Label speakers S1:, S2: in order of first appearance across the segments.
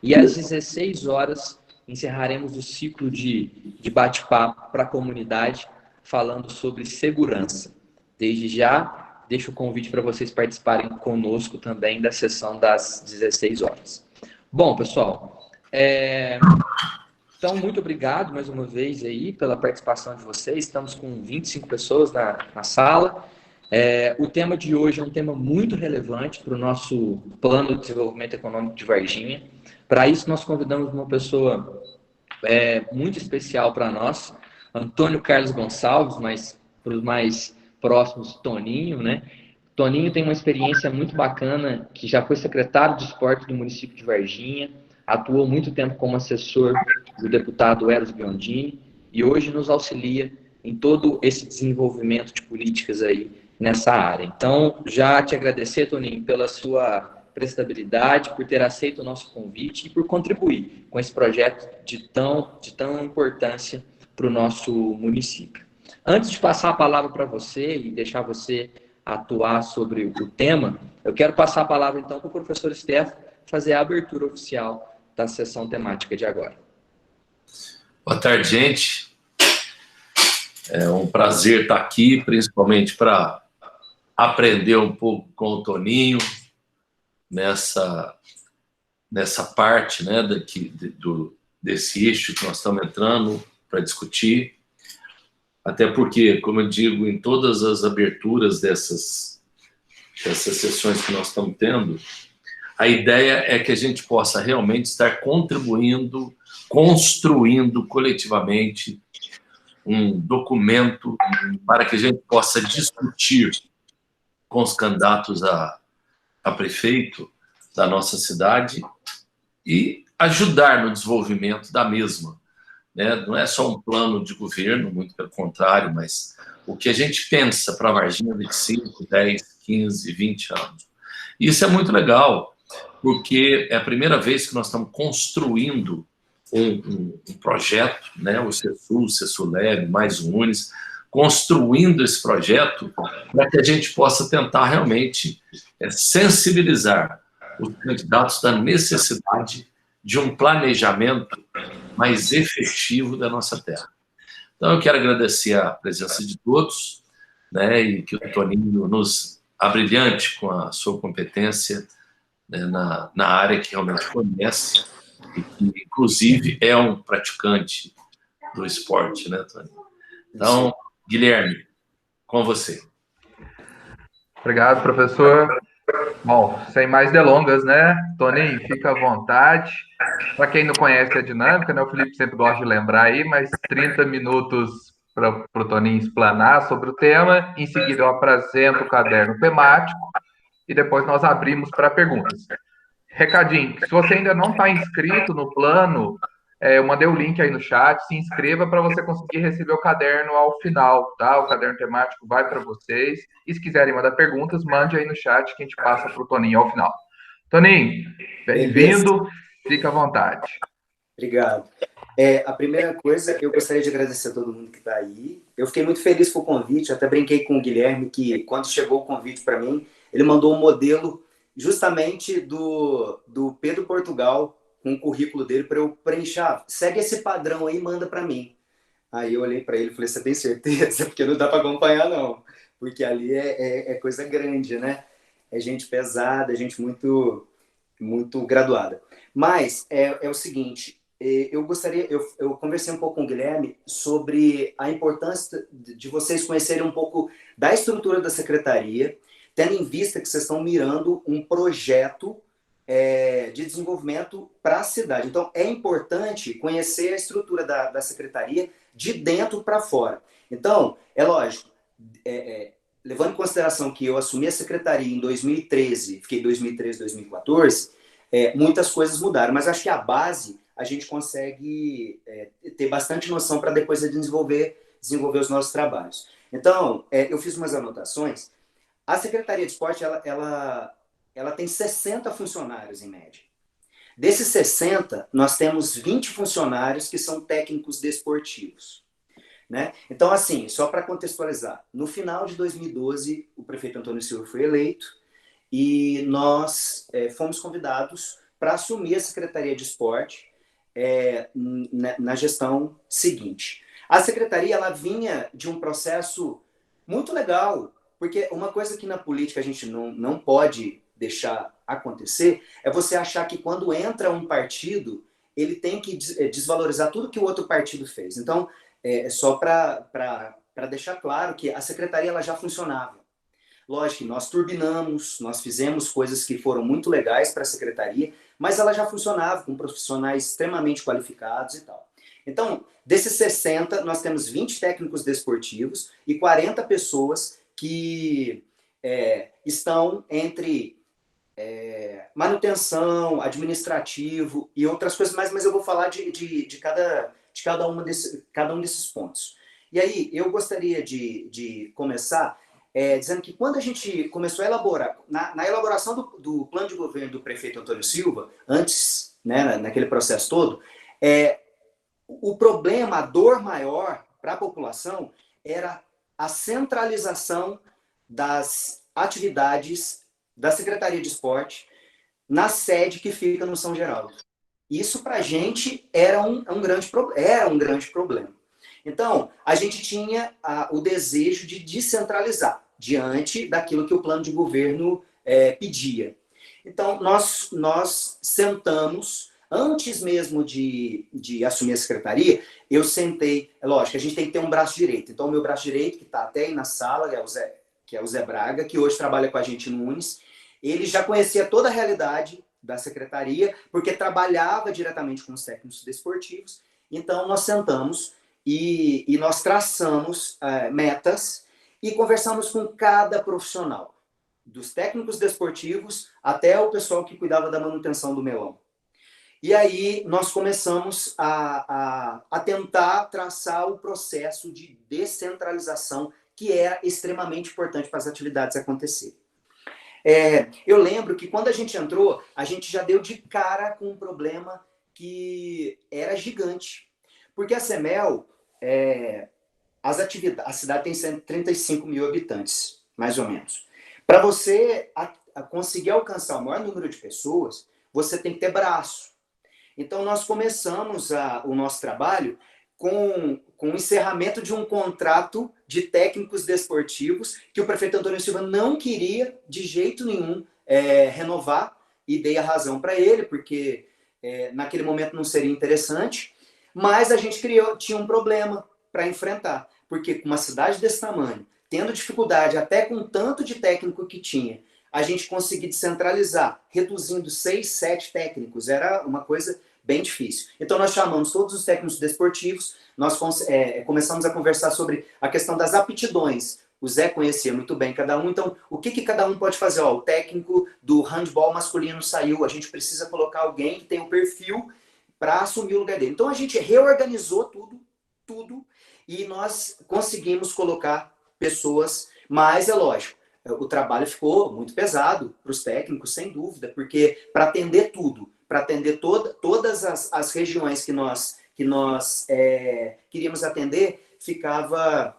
S1: E às 16 horas encerraremos o ciclo de bate-papo para a comunidade, falando sobre segurança. Desde já, deixo o convite para vocês participarem conosco também da sessão das 16 horas. Bom, pessoal, então, muito obrigado mais uma vez aí pela participação de vocês. Estamos com 25 pessoas na sala. O tema de hoje é um tema muito relevante para o nosso plano de desenvolvimento econômico de Varginha. Para isso, nós convidamos uma pessoa muito especial para nós, Antônio Carlos Gonçalves, mas para os mais próximos, Toninho, né? Toninho tem uma experiência muito bacana, que já foi secretário de esporte do município de Varginha, atuou muito tempo como assessor do deputado Eros Biondini e hoje nos auxilia em todo esse desenvolvimento de políticas aí nessa área. Então, já te agradecer, Toninho, pela sua prestabilidade, por ter aceito o nosso convite e por contribuir com esse projeto de tão importância para o nosso município. Antes de passar a palavra para você e deixar você atuar sobre o tema, eu quero passar a palavra então para o professor Stefano fazer a abertura oficial da sessão temática de agora.
S2: Boa tarde, gente. É um prazer estar aqui, principalmente para aprender um pouco com o Toninho nessa parte, né, desse eixo que nós estamos entrando para discutir. Até porque, como eu digo, em todas as aberturas dessas sessões que nós estamos tendo, a ideia é que a gente possa realmente estar contribuindo, construindo coletivamente um documento para que a gente possa discutir com os candidatos a prefeito da nossa cidade e ajudar no desenvolvimento da mesma, né? Não é só um plano de governo, muito pelo contrário, mas o que a gente pensa para a Varginha de 5, 10, 15, 20 anos. E isso é muito legal, porque é a primeira vez que nós estamos construindo um projeto, né? O CESUL, o CESULEB, mais o UNES, construindo esse projeto para que a gente possa tentar realmente sensibilizar os candidatos da necessidade de um planejamento mais efetivo da nossa terra. Então, eu quero agradecer a presença de todos, né, e que o Toninho nos abrilhante com a sua competência, né, na área que realmente conhece e que, inclusive, é um praticante do esporte, né, Toninho? Então, Guilherme, com você.
S3: Obrigado, professor. Bom, sem mais delongas, né? Toninho, fica à vontade. Para quem não conhece a dinâmica, né? O Felipe sempre gosta de lembrar aí, mas 30 minutos para o Toninho explanar sobre o tema. Em seguida, eu apresento o caderno temático e depois nós abrimos para perguntas. Recadinho, se você ainda não está inscrito no plano, eu mandei o link aí no chat, se inscreva para você conseguir receber o caderno ao final, tá? O caderno temático vai para vocês. E se quiserem mandar perguntas, mande aí no chat que a gente passa para o Toninho ao final. Toninho, bem-vindo, fica à vontade.
S4: Obrigado. A primeira coisa, eu gostaria de agradecer a todo mundo que está aí. Eu fiquei muito feliz com o convite, até brinquei com o Guilherme que quando chegou o convite para mim, ele mandou um modelo justamente do Pedro Portugal, com o currículo dele, para eu preencher. Segue esse padrão aí e manda para mim. Aí eu olhei para ele e falei, você tem certeza? Porque não dá para acompanhar, não. Porque ali é coisa grande, né? É gente pesada, é gente muito, muito graduada. Mas é o seguinte, eu conversei um pouco com o Guilherme sobre a importância de vocês conhecerem um pouco da estrutura da secretaria, tendo em vista que vocês estão mirando um projeto de desenvolvimento para a cidade. Então, é importante conhecer a estrutura da secretaria de dentro para fora. Então, é lógico, levando em consideração que eu assumi a secretaria em 2013, fiquei 2013, 2014, muitas coisas mudaram, mas acho que a base a gente consegue ter bastante noção para depois desenvolver os nossos trabalhos. Então, eu fiz umas anotações. A Secretaria de Esporte, ela tem 60 funcionários, em média. Desses 60, nós temos 20 funcionários que são técnicos desportivos. Né? Então, assim, só para contextualizar, no final de 2012, o prefeito Antônio Silva foi eleito e nós fomos convidados para assumir a Secretaria de Esporte na gestão seguinte. A Secretaria ela vinha de um processo muito legal, porque uma coisa que na política a gente não pode deixar acontecer é você achar que quando entra um partido, ele tem que desvalorizar tudo que o outro partido fez. Então, só para deixar claro que a Secretaria ela já funcionava. Lógico que nós turbinamos, nós fizemos coisas que foram muito legais para a Secretaria, mas ela já funcionava com profissionais extremamente qualificados e tal. Então, desses 60, nós temos 20 técnicos desportivos e 40 pessoas que estão entre manutenção, administrativo e outras coisas mais, mas eu vou falar de cada um desses pontos. E aí, eu gostaria de começar dizendo que quando a gente começou a elaborar, na elaboração do plano de governo do prefeito Antônio Silva, antes, né, naquele processo todo, o problema, a dor maior para a população era a centralização das atividades da Secretaria de Esporte na sede que fica no São Geraldo. Isso, para a gente, era um grande problema. Então, a gente tinha o desejo de descentralizar diante daquilo que o plano de governo pedia. Então, nós sentamos, antes mesmo de assumir a secretaria, eu sentei, lógico, a gente tem que ter um braço direito. Então, o meu braço direito, que está até aí na sala, que é o Zé Braga, que hoje trabalha com a gente no Unis, ele já conhecia toda a realidade da secretaria, porque trabalhava diretamente com os técnicos desportivos. Então, nós sentamos e nós traçamos metas e conversamos com cada profissional, dos técnicos desportivos até o pessoal que cuidava da manutenção do melão. E aí nós começamos a tentar traçar o processo de descentralização que é extremamente importante para as atividades acontecerem. Eu lembro que quando a gente entrou, a gente já deu de cara com um problema que era gigante. Porque a CEMEL, a cidade tem 135 mil habitantes, mais ou menos. Para você conseguir alcançar o maior número de pessoas, você tem que ter braço. Então, nós começamos o nosso trabalho com o encerramento de um contrato de técnicos desportivos que o prefeito Antônio Silva não queria, de jeito nenhum, renovar, e dei a razão para ele, porque naquele momento não seria interessante, mas a gente tinha um problema para enfrentar, porque com uma cidade desse tamanho, tendo dificuldade até com o tanto de técnico que tinha, a gente conseguir descentralizar, reduzindo 6, 7 técnicos, era uma coisa bem difícil. Então, nós chamamos todos os técnicos desportivos, nós começamos a conversar sobre a questão das aptidões. O Zé conhecia muito bem cada um, então, o que cada um pode fazer? O técnico do handball masculino saiu, a gente precisa colocar alguém que tem um perfil para assumir o lugar dele. Então, a gente reorganizou tudo, e nós conseguimos colocar pessoas, mas é lógico, o trabalho ficou muito pesado para os técnicos, sem dúvida, porque para atender tudo, para atender todas as regiões que nós queríamos atender, ficava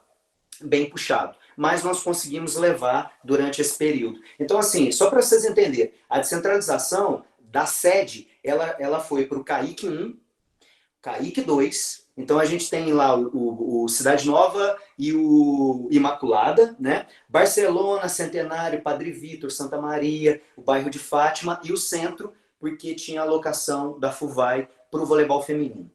S4: bem puxado. Mas nós conseguimos levar durante esse período. Então, assim, só para vocês entenderem, a descentralização da sede, ela foi para o CAIC 1, CAIC 2, então a gente tem lá o Cidade Nova e o Imaculada, né? Barcelona, Centenário, Padre Vítor, Santa Maria, o bairro de Fátima e o centro, porque tinha a alocação da FUVAI para o voleibol feminino.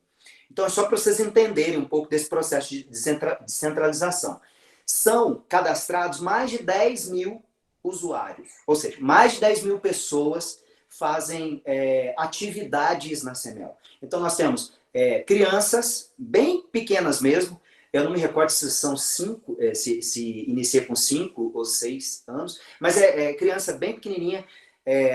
S4: Então é só para vocês entenderem um pouco desse processo de descentralização. São cadastrados mais de 10 mil usuários, ou seja, mais de 10 mil pessoas fazem atividades na CEMEL. Então nós temos crianças bem pequenas mesmo, eu não me recordo se são 5, se inicia com 5 ou 6 anos, mas criança bem pequenininha,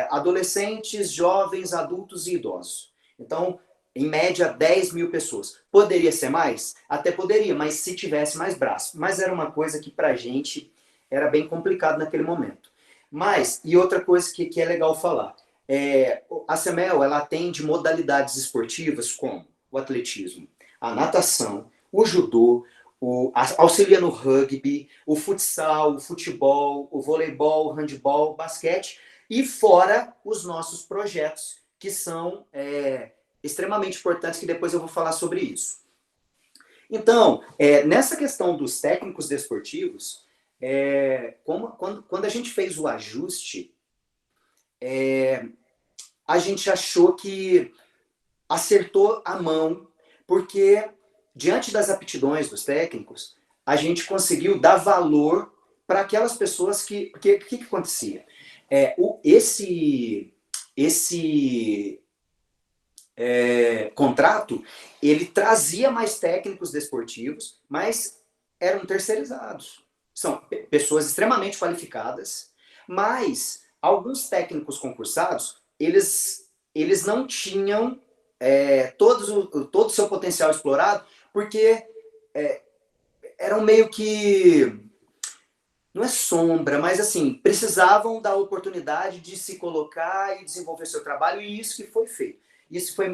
S4: adolescentes, jovens, adultos e idosos. Então, em média, 10 mil pessoas. Poderia ser mais? Até poderia, mas se tivesse mais braço. Mas era uma coisa que pra gente era bem complicado naquele momento. Mas, e outra coisa que é legal falar, a CEMEL, ela atende modalidades esportivas como o atletismo, a natação, o judô, auxilia no rugby, o futsal, o futebol, o voleibol, o handball, o basquete, e fora os nossos projetos, que são extremamente importantes, que depois eu vou falar sobre isso. Então, nessa questão dos técnicos desportivos, quando a gente fez o ajuste, a gente achou que acertou a mão, porque, diante das aptidões dos técnicos, a gente conseguiu dar valor para aquelas pessoas que... Porque o que acontecia? Esse contrato, ele trazia mais técnicos desportivos, mas eram terceirizados. São pessoas extremamente qualificadas, mas alguns técnicos concursados, eles não tinham todo o seu potencial explorado, porque eram meio que... Não é sombra, mas assim, precisavam da oportunidade de se colocar e desenvolver seu trabalho, e isso que foi feito.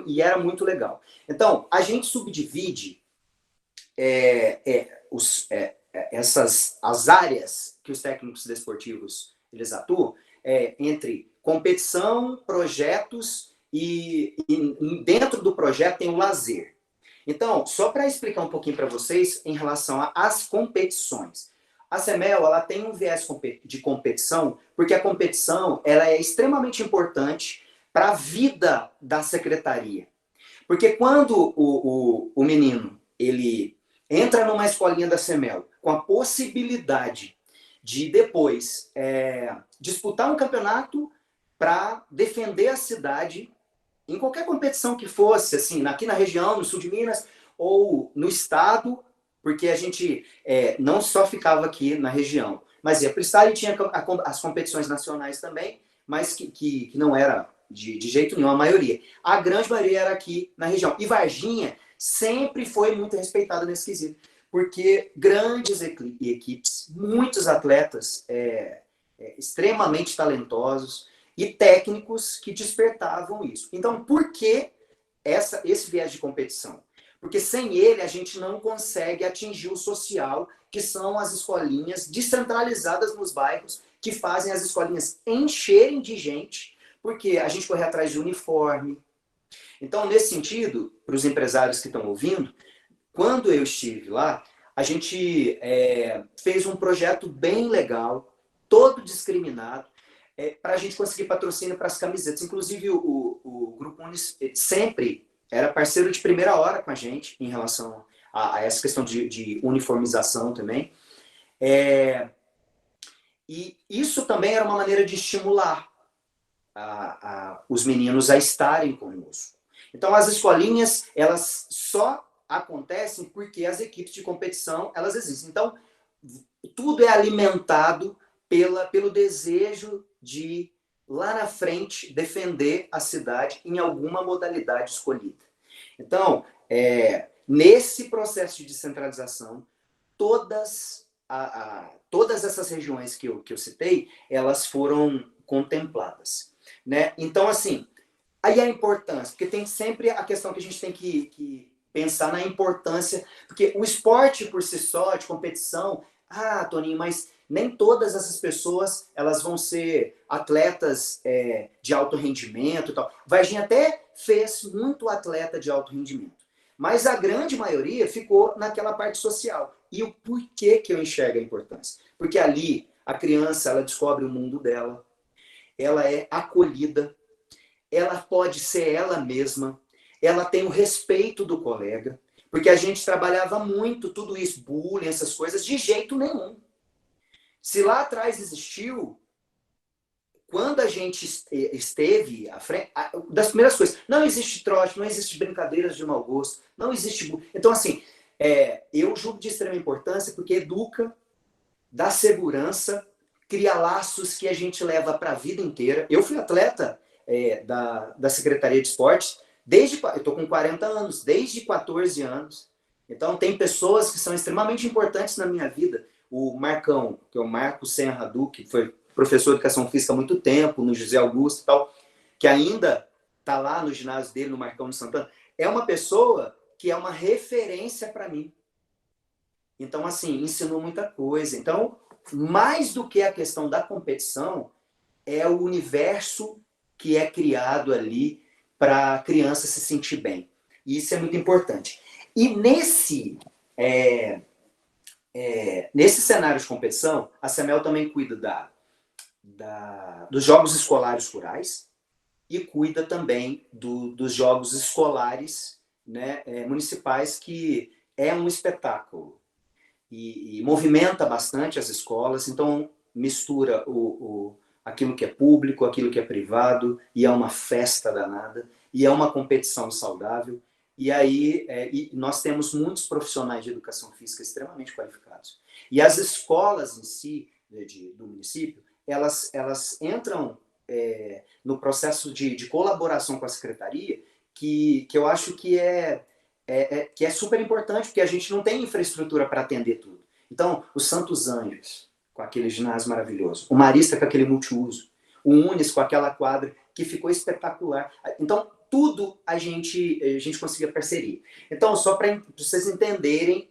S4: E era muito legal. Então, a gente subdivide as áreas que os técnicos desportivos eles atuam entre competição, projetos e dentro do projeto tem o lazer. Então, só para explicar um pouquinho para vocês em relação às competições. A CEMEL, ela tem um viés de competição, porque a competição ela é extremamente importante para a vida da secretaria. Porque quando o menino ele entra numa escolinha da CEMEL com a possibilidade de depois disputar um campeonato para defender a cidade em qualquer competição que fosse, assim, aqui na região, no sul de Minas, ou no estado, porque a gente não só ficava aqui na região, mas ia para o estado e tinha as competições nacionais também, mas que não era de jeito nenhum a maioria. A grande maioria era aqui na região. E Varginha sempre foi muito respeitada nesse quesito, porque grandes equipes, muitos atletas extremamente talentosos e técnicos que despertavam isso. Então, por que esse viés de competição? Porque sem ele a gente não consegue atingir o social, que são as escolinhas descentralizadas nos bairros, que fazem as escolinhas encherem de gente, porque a gente corre atrás de uniforme. Então, nesse sentido, para os empresários que estão ouvindo, quando eu estive lá, a gente fez um projeto bem legal, todo discriminado, para a gente conseguir patrocínio para as camisetas. Inclusive, o Grupo Unis sempre era parceiro de primeira hora com a gente em relação a essa questão de uniformização também. E isso também era uma maneira de estimular os meninos a estarem conosco. Então, as escolinhas, elas só acontecem porque as equipes de competição, elas existem. Então, tudo é alimentado pelo desejo de, lá na frente, defender a cidade em alguma modalidade escolhida. Então, nesse processo de descentralização, todas essas regiões que eu citei, elas foram contempladas, né? Então, assim, aí a importância, porque tem sempre a questão que a gente tem que pensar na importância, porque o esporte por si só, de competição, Toninho, mas nem todas essas pessoas elas vão ser atletas de alto rendimento e tal. Varginha até fez muito atleta de alto rendimento, mas a grande maioria ficou naquela parte social. E o porquê que eu enxergo a importância? Porque ali a criança ela descobre o mundo dela, ela é acolhida, ela pode ser ela mesma, ela tem o respeito do colega, porque a gente trabalhava muito tudo isso, bullying, essas coisas, de jeito nenhum. Se lá atrás existiu, quando a gente esteve à frente, das primeiras coisas, não existe trote, não existe brincadeiras de mau gosto, não existe... Então, assim, eu julgo de extrema importância porque educa, dá segurança, cria laços que a gente leva para a vida inteira. Eu fui atleta da Secretaria de Esportes, eu estou com 40 anos, desde 14 anos. Então, tem pessoas que são extremamente importantes na minha vida. O Marcão, que é o Marco Senra Duque, que foi professor de Educação Física há muito tempo, no José Augusto e tal, que ainda está lá no ginásio dele, no Marcão de Santana, é uma pessoa que é uma referência para mim. Então, assim, ensinou muita coisa. Então, mais do que a questão da competição, é o universo que é criado ali para a criança se sentir bem. E isso é muito importante. E nesse cenário de competição, a CEMEL também cuida dos jogos escolares rurais e cuida também dos jogos escolares, né, municipais, que é um espetáculo e movimenta bastante as escolas. Então mistura aquilo que é público, aquilo que é privado, e é uma festa danada, e é uma competição saudável. E aí nós temos muitos profissionais de educação física extremamente qualificados. E as escolas em si, do município, elas entram no processo de colaboração com a secretaria, que eu acho que é super importante, porque a gente não tem infraestrutura para atender tudo. Então, o Santos Anjos, com aquele ginásio maravilhoso, o Marista com aquele multiuso, o Unis com aquela quadra que ficou espetacular. Então, tudo a gente conseguia parceria. Então, só para vocês entenderem,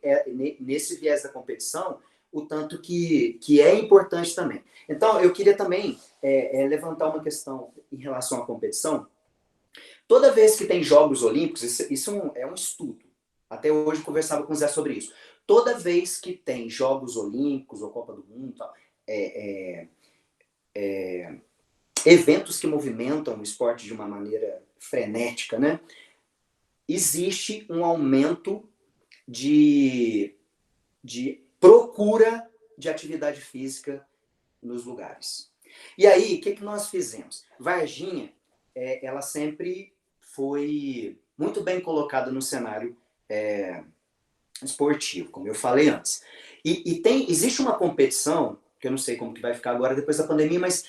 S4: nesse viés da competição, o tanto que é importante também. Então, eu queria também levantar uma questão em relação à competição. Toda vez que tem Jogos Olímpicos, isso é um estudo. Até hoje eu conversava com o Zé sobre isso. Toda vez que tem Jogos Olímpicos ou Copa do Mundo, tal, eventos que movimentam o esporte de uma maneira frenética, né? Existe um aumento de procura de atividade física nos lugares. E aí, o que nós fizemos? Varginha, ela sempre foi muito bem colocada no cenário esportivo, como eu falei antes. E existe uma competição, que eu não sei como que vai ficar agora depois da pandemia, mas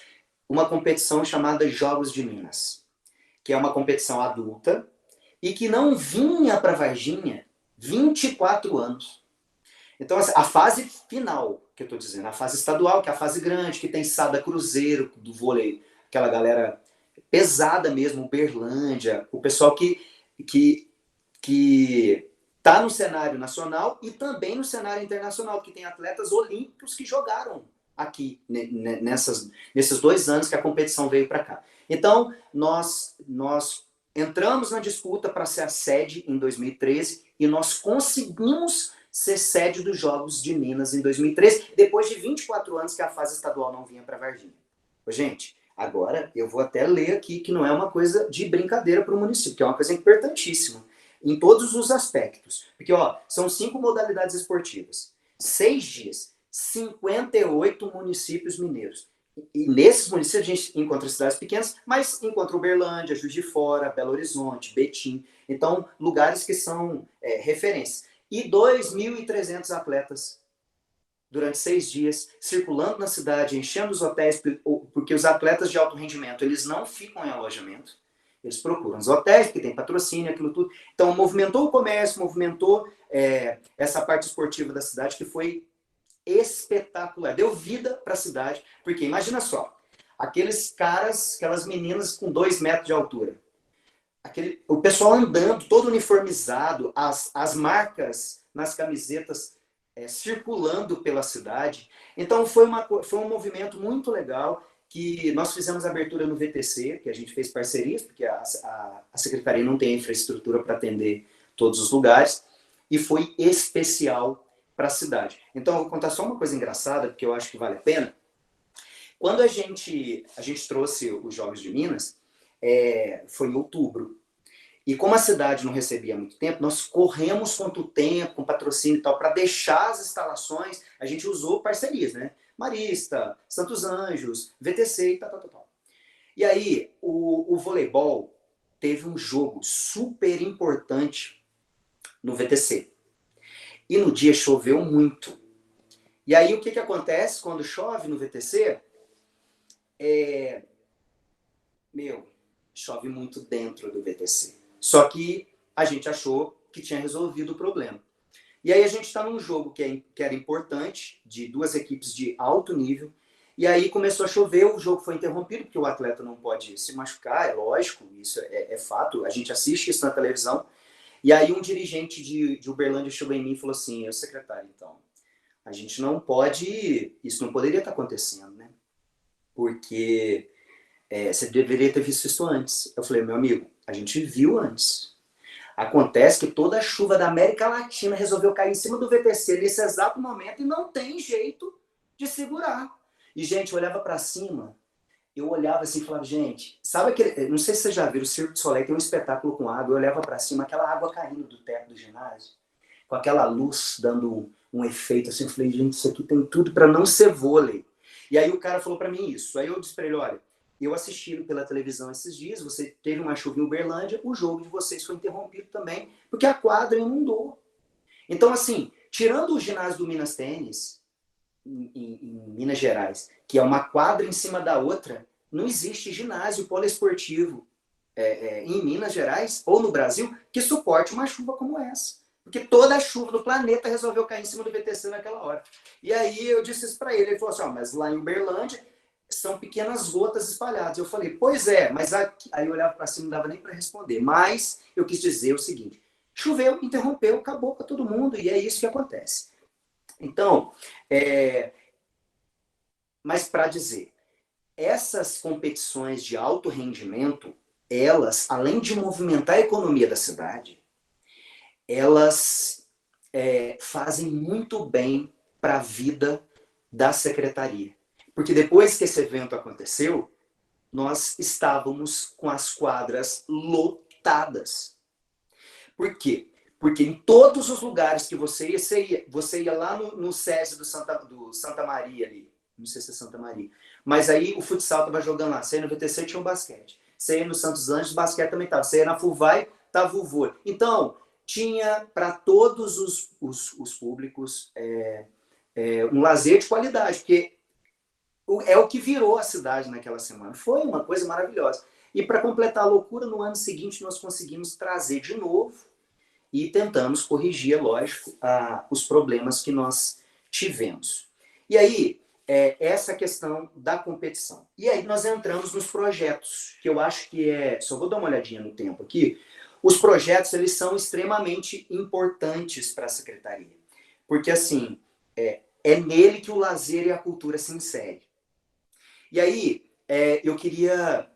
S4: uma competição chamada Jogos de Minas, que é uma competição adulta e que não vinha para Varginha 24 anos. Então, a fase final, que eu estou dizendo, a fase estadual, que é a fase grande, que tem Sada Cruzeiro, do vôlei, aquela galera pesada mesmo, Uberlândia, o pessoal que está no cenário nacional e também no cenário internacional, que tem atletas olímpicos que jogaram aqui, nesses 2 anos que a competição veio para cá. Então, nós entramos na disputa para ser a sede em 2013 e nós conseguimos ser sede dos Jogos de Minas em 2013, depois de 24 anos que a fase estadual não vinha para Varginha. Gente, agora eu vou até ler aqui que não é uma coisa de brincadeira para o município, que é uma coisa importantíssima, em todos os aspectos. Porque, são 5 modalidades esportivas, 6 dias, 58 municípios mineiros. E nesses municípios a gente encontra cidades pequenas, mas encontra Uberlândia, Juiz de Fora, Belo Horizonte, Betim. Então, lugares que são referências. E 2.300 atletas durante 6 dias, circulando na cidade, enchendo os hotéis, porque os atletas de alto rendimento, eles não ficam em alojamento, eles procuram os hotéis, porque tem patrocínio, aquilo tudo. Então, movimentou o comércio, movimentou essa parte esportiva da cidade, que foi espetacular. Deu vida para a cidade, porque imagina só, aqueles caras, aquelas meninas com 2 metros de altura, o pessoal andando, todo uniformizado, as marcas nas camisetas circulando pela cidade. Então, foi um movimento muito legal, que nós fizemos abertura no VTC, que a gente fez parcerias, porque a secretaria não tem infraestrutura para atender todos os lugares, e foi especial para a cidade. Então, eu vou contar só uma coisa engraçada, porque eu acho que vale a pena. Quando a gente trouxe os Jogos de Minas, foi em outubro. E como a cidade não recebia muito tempo, nós corremos quanto o tempo, com patrocínio e tal, para deixar as instalações. A gente usou parcerias, né? Marista, Santos Anjos, VTC e tal. E aí, o voleibol teve um jogo super importante no VTC. E no dia choveu muito. E aí, o que acontece quando chove no VTC? Chove muito dentro do VTC. Só que a gente achou que tinha resolvido o problema. E aí a gente está num jogo que era importante, de 2 equipes de alto nível, e aí começou a chover, o jogo foi interrompido, porque o atleta não pode se machucar, é lógico, isso é fato, a gente assiste isso na televisão. E aí um dirigente de Uberlândia chegou em mim e falou assim: secretário, então, a gente não pode, isso não poderia estar acontecendo, né? Porque você deveria ter visto isso antes. Eu falei, meu amigo, a gente viu antes. Acontece que toda a chuva da América Latina resolveu cair em cima do VTC nesse exato momento e não tem jeito de segurar. E, gente, eu olhava para cima, eu olhava assim e falava, gente, sabe aquele... Não sei se vocês já viram, o Cirque du Soleil tem um espetáculo com água, eu olhava para cima, aquela água caindo do teto do ginásio, com aquela luz dando um efeito assim, eu falei, gente, isso aqui tem tudo para não ser vôlei. E aí o cara falou para mim isso. Aí eu disse para ele, olha, eu assisti pela televisão esses dias, você teve uma chuva em Uberlândia, o jogo de vocês foi interrompido também, porque a quadra inundou. Então, assim, tirando o ginásio do Minas Tênis, em Minas Gerais, que é uma quadra em cima da outra, não existe ginásio poliesportivo em Minas Gerais ou no Brasil que suporte uma chuva como essa. Porque toda a chuva do planeta resolveu cair em cima do VTC naquela hora. E aí eu disse isso para ele. Ele falou assim, mas lá em Uberlândia são pequenas gotas espalhadas. Eu falei, pois é, mas aqui... Aí eu olhava para cima, não dava nem para responder. Mas eu quis dizer o seguinte, choveu, interrompeu, acabou para todo mundo, e é isso que acontece. Então, mas para dizer, essas competições de alto rendimento, elas, além de movimentar a economia da cidade, elas fazem muito bem para a vida da secretaria. Porque depois que esse evento aconteceu, nós estávamos com as quadras lotadas. Por quê? Porque em todos os lugares que você ia lá no SESI do Santa Maria ali, não sei se é Santa Maria, mas aí o futsal estava jogando lá, você ia no VTC, tinha o basquete, você ia no Santos Anjos, o basquete também estava, você ia na FUVAI, estava o vôlei. Então, tinha para todos os públicos um lazer de qualidade, porque é o que virou a cidade naquela semana. Foi uma coisa maravilhosa. E para completar a loucura, no ano seguinte nós conseguimos trazer de novo e tentamos corrigir, lógico, os problemas que nós tivemos. E aí, essa questão da competição. E aí nós entramos nos projetos, que eu acho que só vou dar uma olhadinha no tempo aqui. Os projetos, eles são extremamente importantes para a secretaria. Porque, assim, é nele que o lazer e a cultura se inserem. E aí, eu queria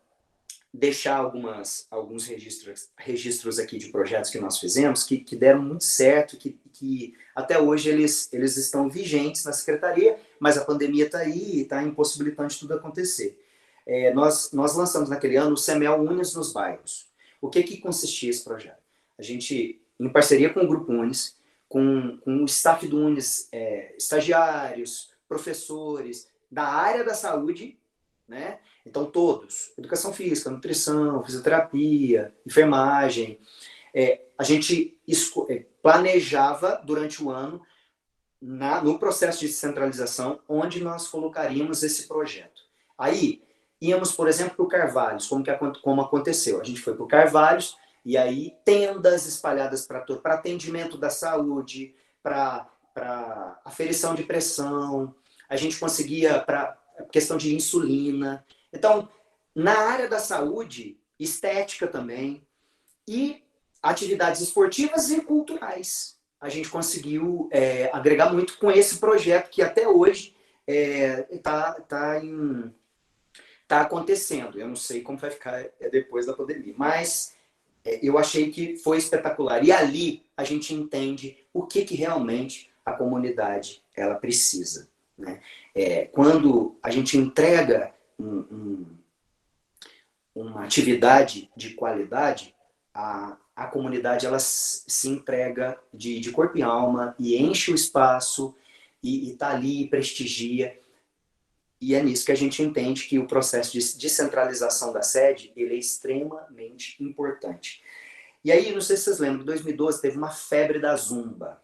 S4: deixar alguns registros aqui de projetos que nós fizemos, que deram muito certo, que até hoje eles estão vigentes na secretaria, mas a pandemia está aí e está impossibilitando de tudo acontecer. Nós lançamos naquele ano o CEMEL Unes nos bairros. O que consistia esse projeto? A gente, em parceria com o Grupo Unes, com o staff do Unes, estagiários, professores da área da saúde, né? Então todos, educação física, nutrição, fisioterapia, enfermagem, a gente planejava durante o ano, no processo de descentralização, onde nós colocaríamos esse projeto. Aí, íamos, por exemplo, para o Carvalhos, como aconteceu. A gente foi para o Carvalhos, e aí tendas espalhadas para atendimento da saúde, para aferição de pressão, a gente conseguia para questão de insulina. Então, na área da saúde, estética também, e atividades esportivas e culturais. A gente conseguiu agregar muito com esse projeto que até hoje está acontecendo. Eu não sei como vai ficar depois da pandemia, mas eu achei que foi espetacular. E ali a gente entende o que realmente a comunidade ela precisa, né? Quando a gente entrega uma atividade de qualidade, a comunidade ela se entrega de corpo e alma e enche o espaço e está ali e prestigia. E é nisso que a gente entende que o processo de descentralização da sede ele é extremamente importante. E aí, não sei se vocês lembram, em 2012 teve uma febre da Zumba.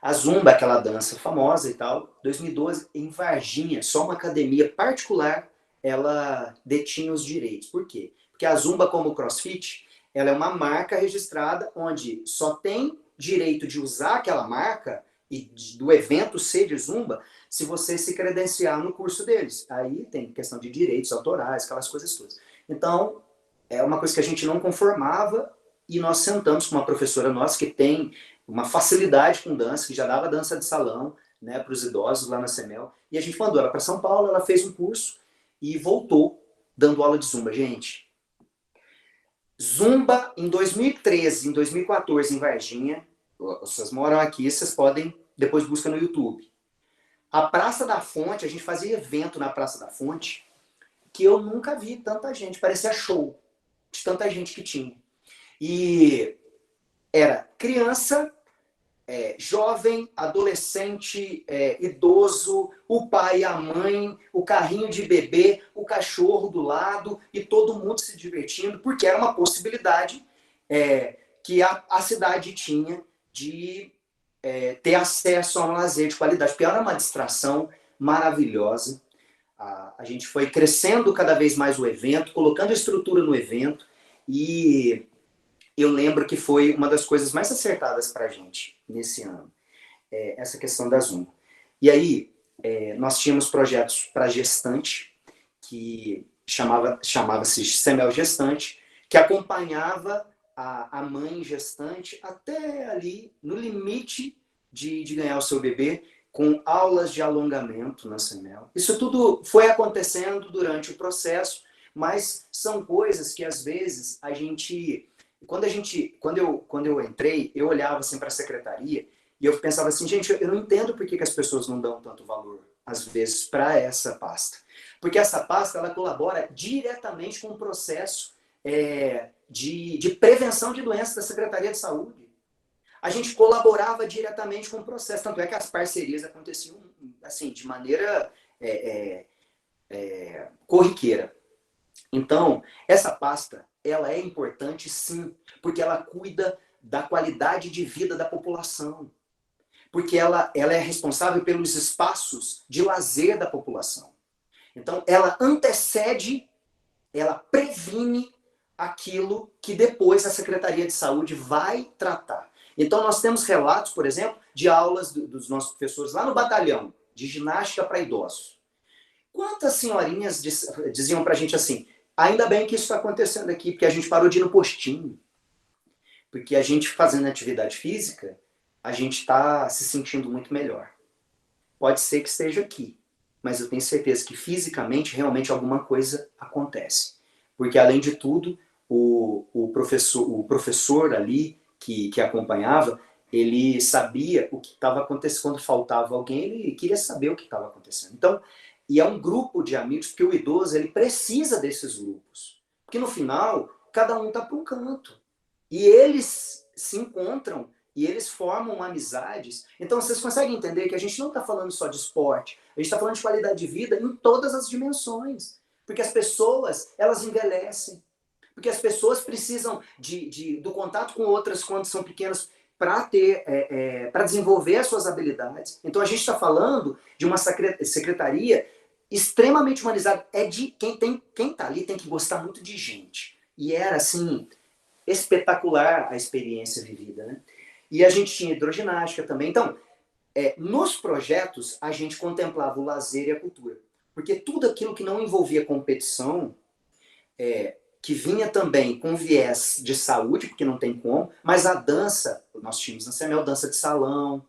S4: A Zumba, aquela dança famosa e tal, 2012, em Varginha, só uma academia particular, ela detinha os direitos. Por quê? Porque a Zumba, como o CrossFit, ela é uma marca registrada onde só tem direito de usar aquela marca e do evento ser de Zumba se você se credenciar no curso deles. Aí tem questão de direitos autorais, aquelas coisas todas. Então, é uma coisa que a gente não conformava e nós sentamos com uma professora nossa que tem uma facilidade com dança, que já dava dança de salão, né, para os idosos lá na CEMEL, e a gente mandou ela para São Paulo, ela fez um curso e voltou dando aula de Zumba, gente. Zumba em 2013, em 2014 em Varginha. Vocês moram aqui, vocês podem, depois busca no YouTube. A Praça da Fonte, a gente fazia evento na Praça da Fonte, que eu nunca vi tanta gente, parecia show, de tanta gente que tinha. E era criança, jovem, adolescente, idoso, o pai, a mãe, o carrinho de bebê, o cachorro do lado, e todo mundo se divertindo, porque era uma possibilidade que a cidade tinha de ter acesso a um lazer de qualidade, porque era uma distração maravilhosa. A gente foi crescendo cada vez mais o evento, colocando estrutura no evento, e eu lembro que foi uma das coisas mais acertadas para a gente nesse ano, essa questão da Zumba. E aí, nós tínhamos projetos para gestante, que chamava-se Semel Gestante, que acompanhava a mãe gestante até ali, no limite de ganhar o seu bebê, com aulas de alongamento na Semel. Isso tudo foi acontecendo durante o processo, mas são coisas que, às vezes, a gente... Quando eu entrei, eu olhava assim para a secretaria e eu pensava assim, gente, eu não entendo por que as pessoas não dão tanto valor, às vezes, para essa pasta. Porque essa pasta, ela colabora diretamente com o processo de prevenção de doenças da Secretaria de Saúde. A gente colaborava diretamente com o processo, tanto é que as parcerias aconteciam assim, de maneira corriqueira. Então, essa pasta, ela é importante sim, porque ela cuida da qualidade de vida da população. Porque ela é responsável pelos espaços de lazer da população. Então, ela antecede, ela previne aquilo que depois a Secretaria de Saúde vai tratar. Então, nós temos relatos, por exemplo, de aulas dos nossos professores lá no batalhão, de ginástica para idosos. Quantas senhorinhas diziam para a gente assim, ainda bem que isso está acontecendo aqui, porque a gente parou de ir no postinho. Porque a gente fazendo atividade física, a gente está se sentindo muito melhor. Pode ser que esteja aqui, mas eu tenho certeza que fisicamente, realmente, alguma coisa acontece. Porque, além de tudo, o professor ali, que acompanhava, ele sabia o que estava acontecendo. Quando faltava alguém, ele queria saber o que estava acontecendo. Então, e é um grupo de amigos, porque o idoso ele precisa desses grupos. Porque no final, cada um está para um canto. E eles se encontram e eles formam amizades. Então vocês conseguem entender que a gente não está falando só de esporte, a gente está falando de qualidade de vida em todas as dimensões. Porque as pessoas, elas envelhecem. Porque as pessoas precisam do contato com outras quando são pequenas para desenvolver as suas habilidades. Então a gente está falando de uma secretaria extremamente humanizada. Quem está ali tem que gostar muito de gente. E era assim, espetacular a experiência vivida, né? E a gente tinha hidroginástica também. Então, nos projetos, a gente contemplava o lazer e a cultura. Porque tudo aquilo que não envolvia competição, que vinha também com viés de saúde, porque não tem como, mas a dança, nós tínhamos na Semel dança de salão,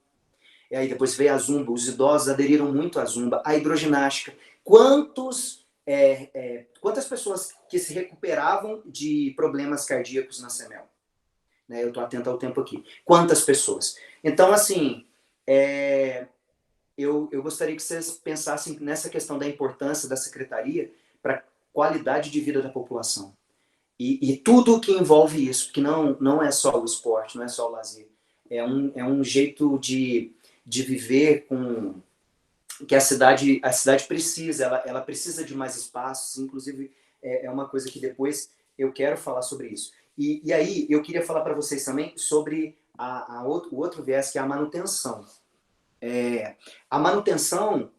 S4: e aí depois veio a Zumba, os idosos aderiram muito à Zumba, a hidroginástica. Quantas pessoas que se recuperavam de problemas cardíacos na Semel? Eu estou atento ao tempo aqui. Quantas pessoas? Então, assim, eu gostaria que vocês pensassem nessa questão da importância da secretaria para a qualidade de vida da população. E tudo que envolve isso, que não é só o esporte, não é só o lazer. É um jeito de viver que a cidade precisa. Ela precisa de mais espaços, inclusive é uma coisa que depois eu quero falar sobre isso. E aí eu queria falar para vocês também sobre o outro viés, que é a manutenção. A manutenção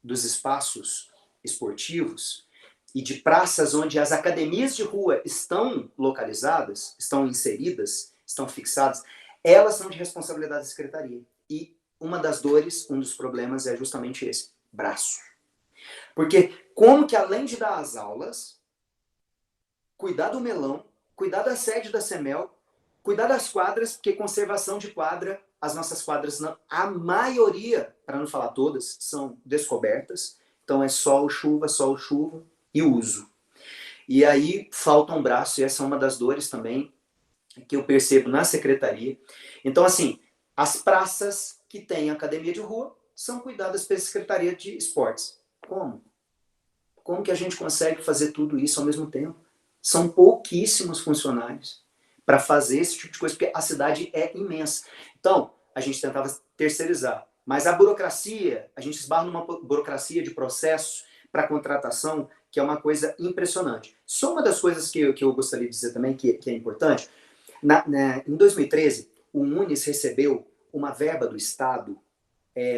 S4: dos espaços esportivos e de praças onde as academias de rua estão localizadas, estão inseridas, estão fixadas, elas são de responsabilidade da secretaria. E uma das dores, um dos problemas é justamente esse, braço. Porque como que além de dar as aulas, cuidar do melão, cuidar da sede da Semel, cuidar das quadras, porque conservação de quadra, as nossas quadras, a maioria, para não falar todas, são descobertas. Então é sol, chuva, e uso. E aí falta um braço, e essa é uma das dores também que eu percebo na secretaria. Então, assim, as praças que têm academia de rua são cuidadas pela Secretaria de Esportes. Como? Como que a gente consegue fazer tudo isso ao mesmo tempo? São pouquíssimos funcionários para fazer esse tipo de coisa, porque a cidade é imensa. Então, a gente tentava terceirizar. Mas a burocracia, a gente esbarra numa burocracia de processo para contratação, que é uma coisa impressionante. Só uma das coisas que eu gostaria de dizer também, que é importante, em 2013, o Unis recebeu uma verba do Estado,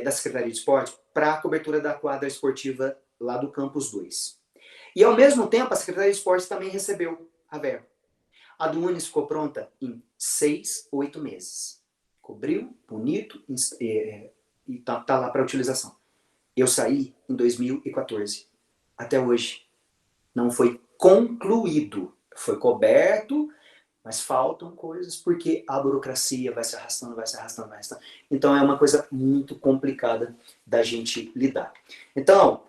S4: da Secretaria de Esporte, para a cobertura da quadra esportiva lá do Campus 2. E, ao mesmo tempo, a Secretaria de Esportes também recebeu a verba. A do Unis ficou pronta em 6, 8 meses. Cobriu, bonito, e tá lá para utilização. Eu saí em 2014. Até hoje. Não foi concluído. Foi coberto, mas faltam coisas porque a burocracia vai se arrastando, vai se arrastando, vai se arrastando. Então é uma coisa muito complicada da gente lidar. Então,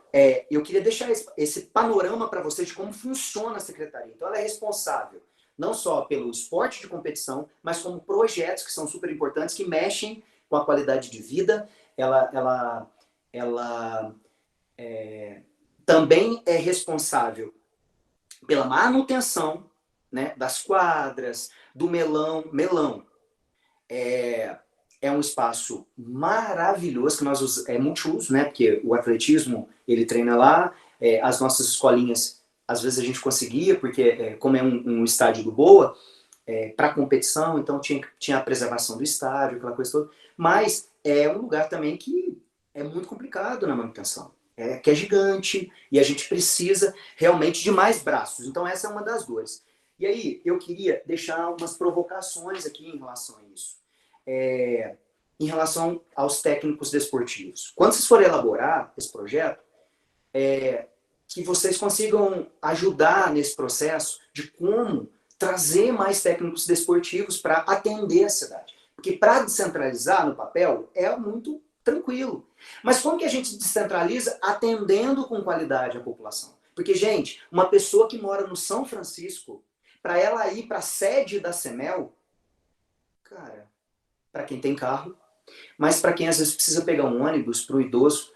S4: eu queria deixar esse panorama para vocês de como funciona a secretaria. Então ela é responsável não só pelo esporte de competição, mas como projetos que são super importantes, que mexem com a qualidade de vida. Ela também é responsável pela manutenção, né, das quadras, do melão. Melão é um espaço maravilhoso, que é multiuso, né, porque o atletismo, ele treina lá, as nossas escolinhas, às vezes a gente conseguia, porque como é um estádio do Boa, para competição, então tinha a preservação do estádio, aquela coisa toda, mas é um lugar também que é muito complicado na manutenção, que é gigante, e a gente precisa realmente de mais braços, então essa é uma das dores. E aí, eu queria deixar umas provocações aqui em relação a isso. Em relação aos técnicos desportivos. Quando vocês forem elaborar esse projeto, que vocês consigam ajudar nesse processo de como trazer mais técnicos desportivos para atender a cidade. Porque para descentralizar no papel é muito tranquilo. Mas como que a gente descentraliza atendendo com qualidade a população? Porque, gente, uma pessoa que mora no São Francisco, para ela ir para a sede da CEMEL, cara, para quem tem carro, mas para quem às vezes precisa pegar um ônibus para o idoso,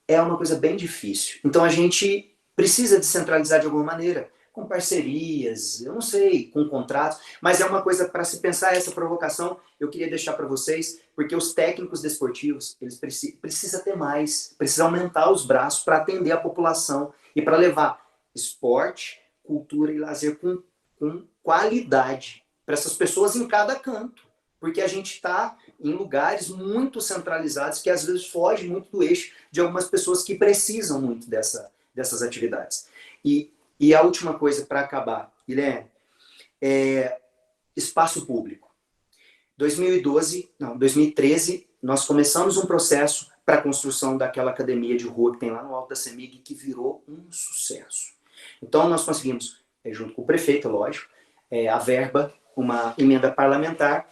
S4: é uma coisa bem difícil. Então a gente precisa descentralizar de alguma maneira, com parcerias, eu não sei, com contratos, mas é uma coisa para se pensar. Essa provocação eu queria deixar para vocês, porque os técnicos desportivos, eles precisam ter mais, precisam aumentar os braços para atender a população e para levar esporte, cultura e lazer com qualidade para essas pessoas em cada canto, porque a gente está em lugares muito centralizados que às vezes fogem muito do eixo de algumas pessoas que precisam muito dessas atividades. E a última coisa para acabar, Guilherme, espaço público. 2013, nós começamos um processo para a construção daquela academia de rua que tem lá no Alto da CEMIG, que virou um sucesso. Então nós conseguimos, junto com o prefeito, lógico, a verba, uma emenda parlamentar,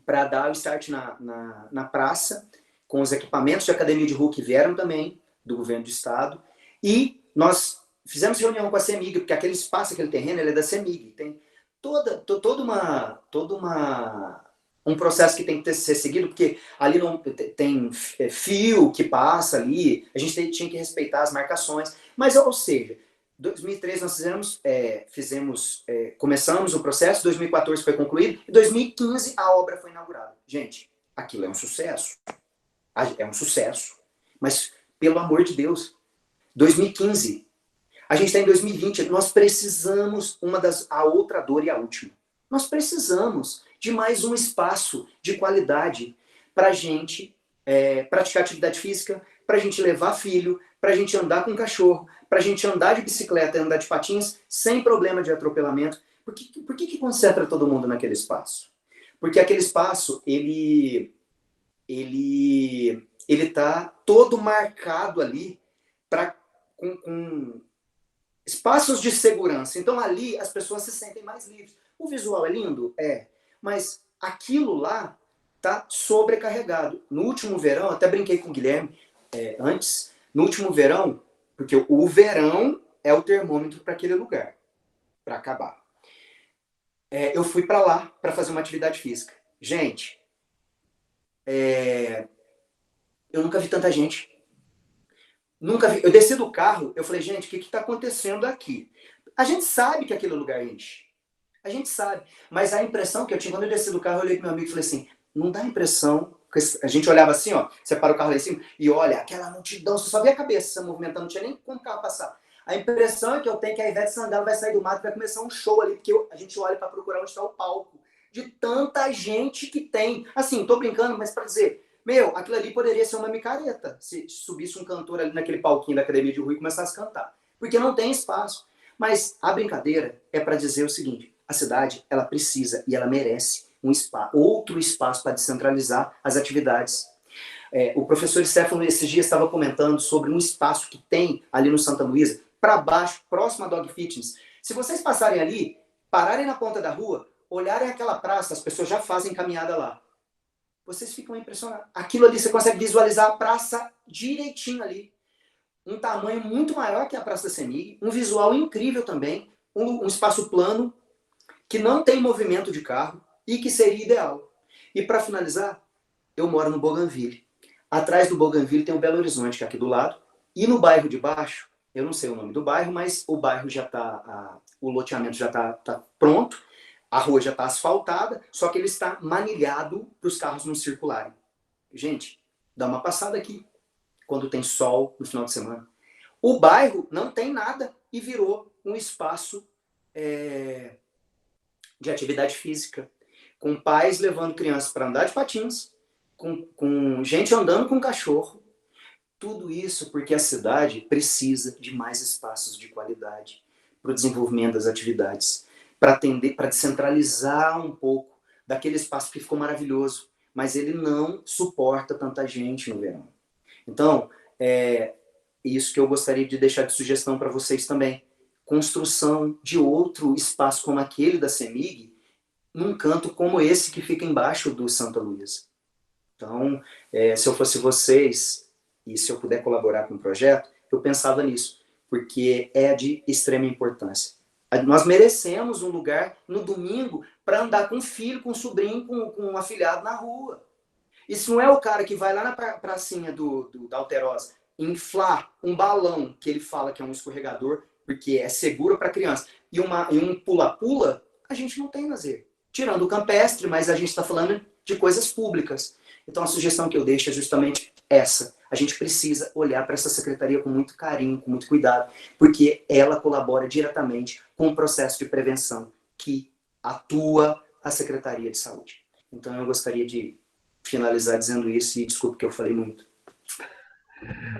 S4: para dar o start na praça, com os equipamentos de academia de rua que vieram também do governo do estado, e nós fizemos reunião com a CEMIG, porque aquele espaço, aquele terreno, ele é da CEMIG, tem um processo que tem que ser seguido, porque ali não tem fio que passa ali, a gente tinha que respeitar as marcações, mas, ou seja, 2013 nós começamos o processo, 2014 foi concluído, e 2015 a obra foi inaugurada. Gente, aquilo é um sucesso. É um sucesso. Mas, pelo amor de Deus, 2015, a gente está em 2020, nós precisamos, a outra dor e a última, nós precisamos de mais um espaço de qualidade para a gente praticar atividade física, para a gente levar filho, para a gente andar com cachorro, para a gente andar de bicicleta e andar de patins sem problema de atropelamento. Por que concentra todo mundo naquele espaço? Porque aquele espaço, ele está todo marcado ali com espaços de segurança. Então ali as pessoas se sentem mais livres. O visual é lindo? Mas aquilo lá está sobrecarregado. No último verão, até brinquei com o Guilherme antes, no último verão, porque o verão é o termômetro para aquele lugar, para acabar. Eu fui para lá para fazer uma atividade física. Gente, eu nunca vi tanta gente. Nunca vi. Eu desci do carro, eu falei, gente, o que está acontecendo aqui? A gente sabe que aquele lugar enche. A gente sabe. Mas a impressão que eu tinha, quando eu desci do carro, eu olhei pro meu amigo e falei assim, não dá a impressão... A gente olhava assim, ó, você para o carro lá em cima e olha, aquela multidão, você só vê a cabeça se movimentando, não tinha nem como o carro passar. A impressão que eu tenho é que a Ivete Sangalo vai sair do mato e vai começar um show ali, porque a gente olha para procurar onde está o palco. De tanta gente que tem. Assim, tô brincando, mas para dizer, meu, aquilo ali poderia ser uma micareta, se subisse um cantor ali naquele palquinho da Academia de Rua e começasse a cantar. Porque não tem espaço. Mas a brincadeira é para dizer o seguinte, a cidade, ela precisa e ela merece outro espaço para descentralizar as atividades. O professor Stefano, esses dias, estava comentando sobre um espaço que tem ali no Santa Luísa, para baixo, próximo à Dog Fitness. Se vocês passarem ali, pararem na ponta da rua, olharem aquela praça, as pessoas já fazem caminhada lá. Vocês ficam impressionados. Aquilo ali, você consegue visualizar a praça direitinho ali. Um tamanho muito maior que a Praça da CEMIG, um visual incrível também, um espaço plano, que não tem movimento de carro, e que seria ideal. E para finalizar, eu moro no Bougainville. Atrás do Bougainville tem o Belo Horizonte, que é aqui do lado. E no bairro de baixo, eu não sei o nome do bairro, mas o bairro já está, o loteamento já está pronto, a rua já está asfaltada, só que ele está manilhado para os carros não circularem. Gente, dá uma passada aqui, quando tem sol no final de semana. O bairro não tem nada e virou um espaço de atividade física, com pais levando crianças para andar de patins, com gente andando com cachorro. Tudo isso porque a cidade precisa de mais espaços de qualidade para o desenvolvimento das atividades, para descentralizar um pouco daquele espaço que ficou maravilhoso, mas ele não suporta tanta gente no verão. Então, isso que eu gostaria de deixar de sugestão para vocês também. Construção de outro espaço como aquele da CEMIG, num canto como esse que fica embaixo do Santa Luísa. Então, se eu fosse vocês, e se eu puder colaborar com o projeto, eu pensava nisso, porque é de extrema importância. Nós merecemos um lugar no domingo para andar com um filho, com um sobrinho, com um afilhado na rua. Isso não é o cara que vai lá na pracinha da Alterosa inflar um balão, que ele fala que é um escorregador, porque é seguro para criança, e um pula-pula, a gente não tem lazer. Tirando o campestre, mas a gente está falando de coisas públicas. Então a sugestão que eu deixo é justamente essa. A gente precisa olhar para essa secretaria com muito carinho, com muito cuidado, porque ela colabora diretamente com o processo de prevenção que atua a Secretaria de Saúde. Então eu gostaria de finalizar dizendo isso e desculpe que eu falei muito.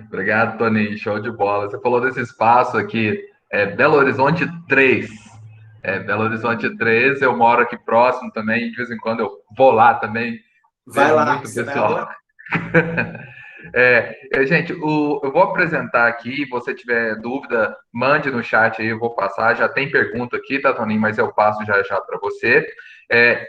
S3: Obrigado, Toninho. Show de bola. Você falou desse espaço aqui, Belo Horizonte 3. Belo Horizonte 3, eu moro aqui próximo também, de vez em quando eu vou lá também.
S4: Vai
S3: vejo
S4: lá,
S3: muito
S4: você
S3: pessoal. Gente, eu vou apresentar aqui, se você tiver dúvida, mande no chat aí, eu vou passar. Já tem pergunta aqui, tá, Toninho? Mas eu passo já já para você.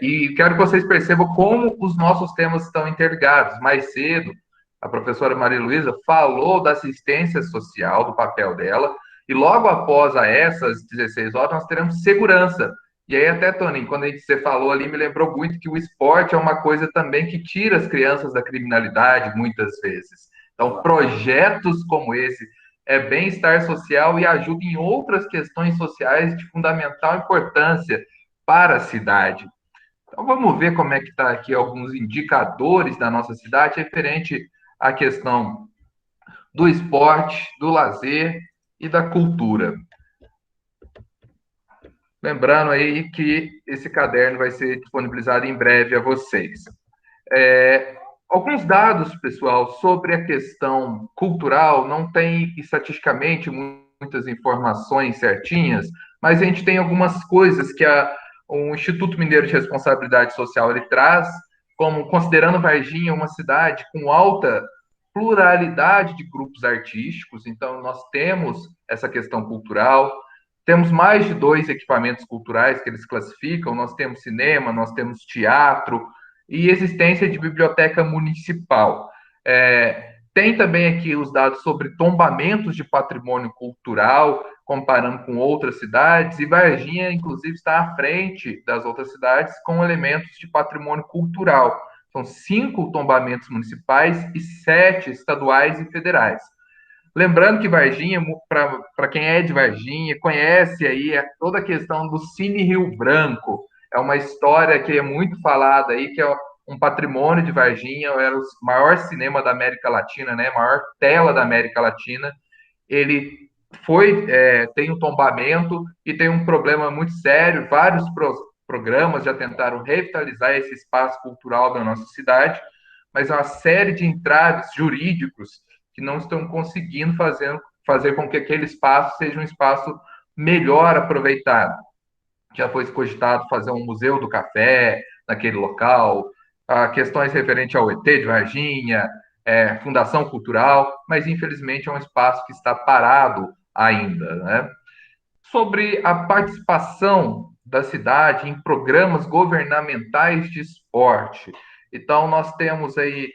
S3: E quero que vocês percebam como os nossos temas estão interligados. Mais cedo, a professora Maria Luísa falou da assistência social, do papel dela, e logo após essas 16 horas, nós teremos segurança. E aí até, Tony, quando você falou ali, me lembrou muito que o esporte é uma coisa também que tira as crianças da criminalidade, muitas vezes. Então, projetos como esse é bem-estar social e ajuda em outras questões sociais de fundamental importância para a cidade. Então, vamos ver como é que está aqui alguns indicadores da nossa cidade referente à questão do esporte, do lazer e da cultura. Lembrando aí que esse caderno vai ser disponibilizado em breve a vocês. Alguns dados, pessoal, sobre a questão cultural, não tem estatisticamente muitas informações certinhas, mas a gente tem algumas coisas que o Instituto Mineiro de Responsabilidade Social ele traz, como considerando Varginha uma cidade com alta pluralidade de grupos artísticos, então nós temos essa questão cultural, temos mais de 2 equipamentos culturais que eles classificam, nós temos cinema, nós temos teatro e existência de biblioteca municipal. Tem também aqui os dados sobre tombamentos de patrimônio cultural, comparando com outras cidades, e Varginha, inclusive, está à frente das outras cidades com elementos de patrimônio cultural. São 5 tombamentos municipais e 7 estaduais e federais. Lembrando que Varginha, para quem é de Varginha, conhece aí toda a questão do Cine Rio Branco. É uma história que é muito falada aí, que é um patrimônio de Varginha, era o maior cinema da América Latina, né? Maior tela da América Latina. Ele tem um tombamento e tem um problema muito sério. Vários programas já tentaram revitalizar esse espaço cultural da nossa cidade, mas é uma série de entraves jurídicos que não estão conseguindo fazer com que aquele espaço seja um espaço melhor aproveitado. Já foi cogitado fazer um museu do café naquele local, questões referentes ao ET de Varginha, Fundação Cultural, mas infelizmente é um espaço que está parado ainda, né? Sobre a participação da cidade em programas governamentais de esporte. Então, nós temos aí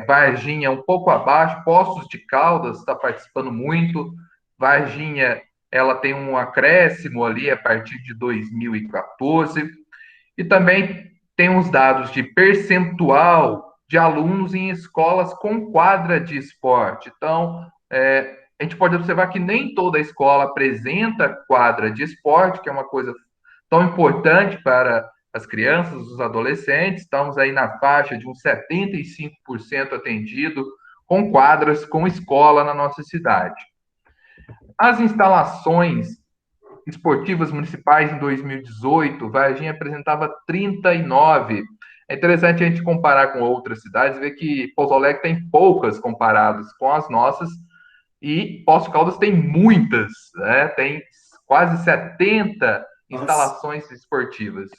S3: Varginha um pouco abaixo, Poços de Caldas está participando muito, Varginha ela tem um acréscimo ali a partir de 2014, e também tem os dados de percentual de alunos em escolas com quadra de esporte. Então, a gente pode observar que nem toda escola apresenta quadra de esporte, que é uma coisa tão importante para as crianças, os adolescentes. Estamos aí na faixa de uns 75% atendido com quadras, com escola na nossa cidade. As instalações esportivas municipais em 2018, Varginha apresentava 39. É interessante a gente comparar com outras cidades, ver que Pouso Alegre tem poucas comparadas com as nossas, e Poços de Caldas tem muitas, né? Tem quase 70 instalações esportivas.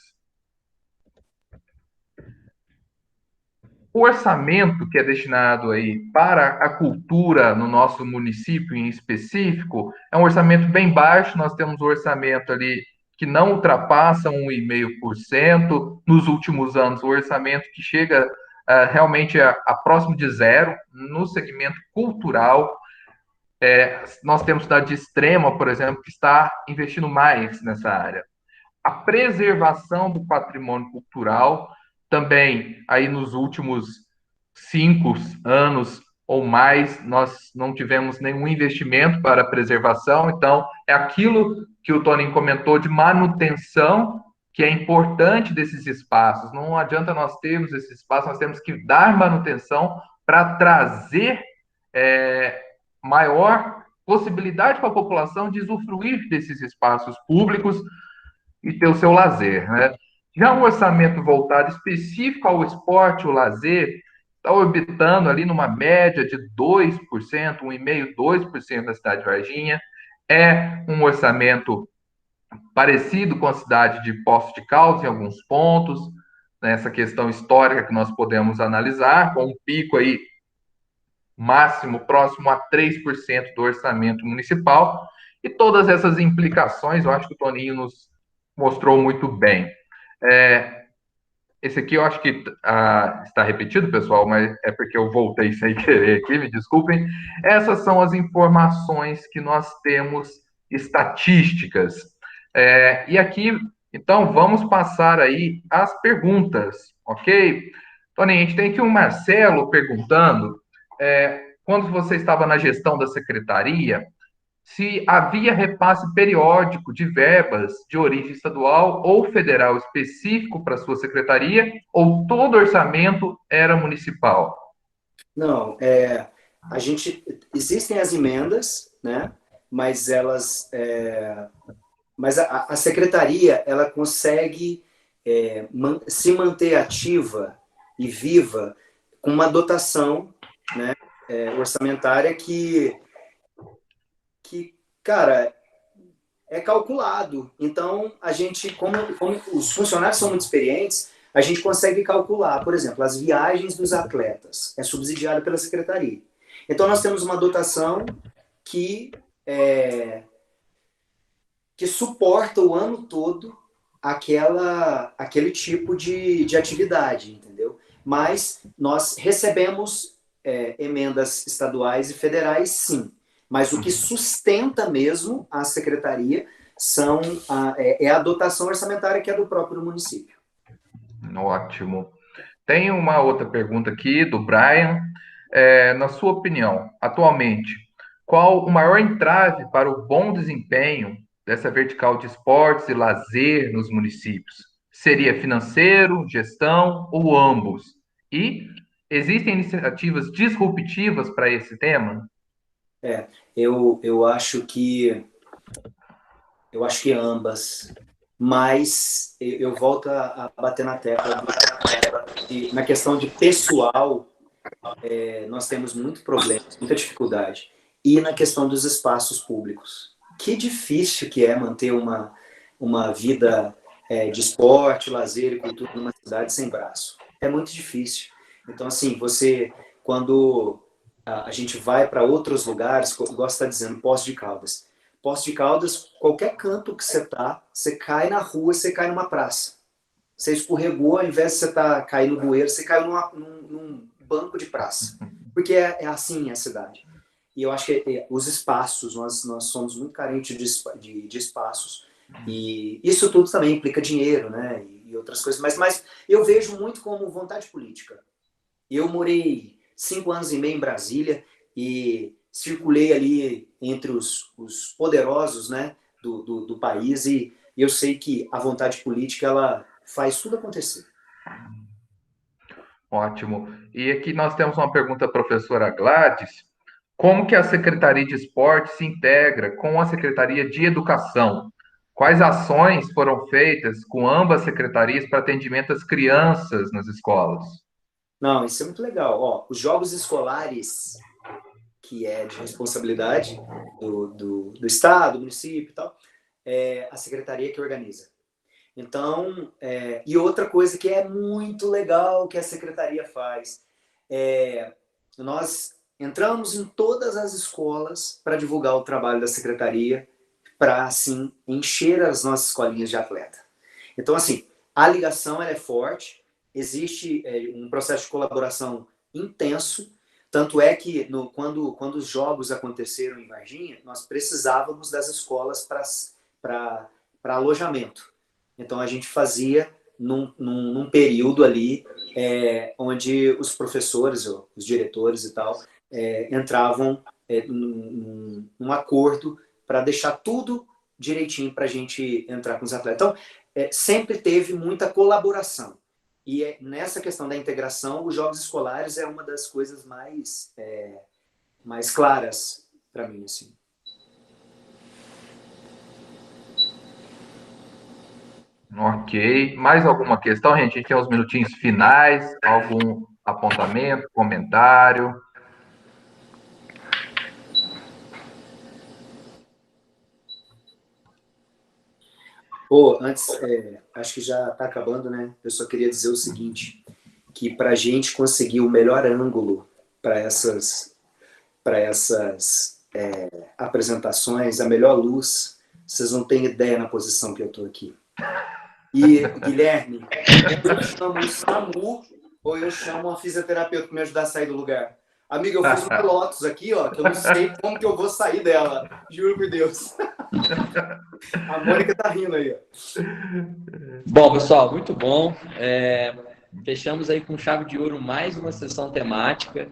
S3: O orçamento que é destinado aí para a cultura no nosso município em específico é um orçamento bem baixo. Nós temos um orçamento ali que não ultrapassa 1,5%. Nos últimos anos, o orçamento que chega realmente a próximo de zero no segmento cultural. Nós temos cidade de Extrema, por exemplo, que está investindo mais nessa área. A preservação do patrimônio cultural, também aí nos últimos 5 anos ou mais, nós não tivemos nenhum investimento para a preservação. Então, é aquilo que o Toninho comentou de manutenção, que é importante desses espaços. Não adianta nós termos esse espaço, nós temos que dar manutenção para trazer maior possibilidade para a população de usufruir desses espaços públicos e ter o seu lazer, né? Já um orçamento voltado específico ao esporte, o lazer, está orbitando ali numa média de 2%, 1,5%, 2% da cidade de Varginha. É um orçamento parecido com a cidade de Poços de Caldas em alguns pontos, nessa questão histórica que nós podemos analisar, com um pico aí máximo próximo a 3% do orçamento municipal, e todas essas implicações, eu acho que o Toninho nos mostrou muito bem. Esse aqui eu acho que está repetido, pessoal, mas é porque eu voltei sem querer aqui, me desculpem. Essas são as informações que nós temos estatísticas. E aqui, então, vamos passar aí as perguntas, ok? Toninho, a gente tem aqui o Marcelo perguntando, quando você estava na gestão da secretaria, se havia repasse periódico de verbas de origem estadual ou federal específico para a sua secretaria, ou todo orçamento era municipal?
S4: Não, existem as emendas, né? Mas mas a secretaria ela consegue se manter ativa e viva com uma dotação, né, orçamentária que, cara, é calculado. Então, a gente, como os funcionários são muito experientes, a gente consegue calcular, por exemplo, as viagens dos atletas, é subsidiada pela secretaria. Então, nós temos uma dotação que suporta o ano todo aquele tipo de atividade, entendeu? Mas nós recebemos emendas estaduais e federais, sim. Mas o que sustenta mesmo a secretaria é a dotação orçamentária que é do próprio município.
S3: Ótimo. Tem uma outra pergunta aqui do Brian. Na sua opinião, atualmente, qual o maior entrave para o bom desempenho dessa vertical de esportes e lazer nos municípios? Seria financeiro, gestão ou ambos? E existem iniciativas disruptivas para esse tema?
S4: Eu acho que ambas, mas eu volto a bater na tecla na questão de pessoal, nós temos muito problema, muita dificuldade. E na questão dos espaços públicos. Que difícil que é manter uma vida de esporte, lazer e cultura numa cidade sem braço. É muito difícil. Então, assim, quando a gente vai para outros lugares, igual você está dizendo, Poços de Caldas. Poços de Caldas, qualquer canto que você cai na rua, você cai numa praça. Você escorregou, ao invés de você cair no bueiro, você caiu num banco de praça. Porque é assim a cidade. E eu acho que os espaços, nós somos muito carentes de espaços. E isso tudo também implica dinheiro, né? E outras coisas. Mas eu vejo muito como vontade política. Eu morei 5 anos e meio em Brasília e circulei ali entre os poderosos, né, do país. E eu sei que a vontade política, ela faz tudo acontecer.
S3: Ótimo. E aqui nós temos uma pergunta da professora Gladys. Como que a Secretaria de Esporte se integra com a Secretaria de Educação? Quais ações foram feitas com ambas secretarias para atendimento às crianças nas escolas?
S4: Não, isso é muito legal. Os jogos escolares, que é de responsabilidade do Estado, do município e tal, é a secretaria que organiza. Então, e outra coisa que é muito legal que a secretaria faz, nós entramos em todas as escolas para divulgar o trabalho da secretaria, para, assim, encher as nossas escolinhas de atleta. Então, assim, a ligação ela é forte, existe um processo de colaboração intenso, tanto é que quando os jogos aconteceram em Varginha, nós precisávamos das escolas para alojamento. Então, a gente fazia num período ali onde os professores, os diretores e tal, entravam num acordo para deixar tudo direitinho para a gente entrar com os atletas. Então, sempre teve muita colaboração. E nessa questão da integração, os jogos escolares é uma das coisas mais claras para mim, assim.
S3: Ok. Mais alguma questão, gente? A gente tem uns minutinhos finais. Algum apontamento, comentário?
S4: Antes, acho que já está acabando, né? Eu só queria dizer o seguinte, que para a gente conseguir o melhor ângulo para essas apresentações, a melhor luz, vocês não têm ideia na posição que eu estou aqui. E, Guilherme, eu chamo o SAMU ou eu chamo uma fisioterapeuta para me ajudar a sair do lugar? Amiga, eu fiz uma Lotus aqui, que eu não sei como que eu vou sair dela. Juro por Deus. A Mônica tá rindo aí.
S1: Bom, pessoal, muito bom. Fechamos aí com chave de ouro mais uma sessão temática.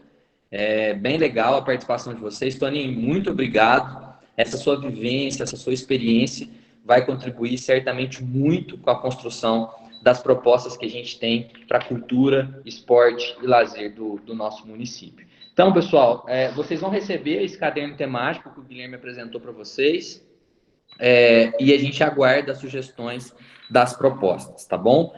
S1: Bem legal a participação de vocês. Toninho, muito obrigado. Essa sua vivência, essa sua experiência vai contribuir certamente muito com a construção das propostas que a gente tem para cultura, esporte e lazer do nosso município. Então, pessoal, vocês vão receber esse caderno temático que o Guilherme apresentou para vocês e a gente aguarda as sugestões das propostas, tá bom?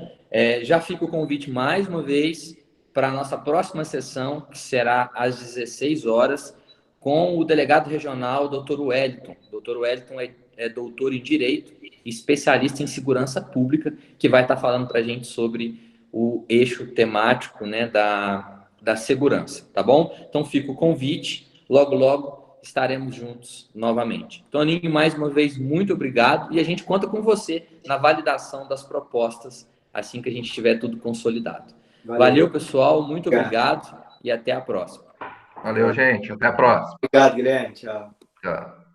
S1: Já fica o convite mais uma vez para a nossa próxima sessão, que será às 16 horas, com o delegado regional, Dr. Wellington. Dr. Wellington é doutor em Direito e especialista em Segurança Pública, que vai estar falando para a gente sobre o eixo temático, né, da segurança, tá bom? Então fica o convite, logo estaremos juntos novamente. Toninho, mais uma vez, muito obrigado e a gente conta com você na validação das propostas assim que a gente tiver tudo consolidado. Valeu pessoal, muito obrigado e até a próxima.
S3: Valeu, gente. Até a próxima.
S4: Obrigado, Guilherme. Tchau.
S3: Tchau.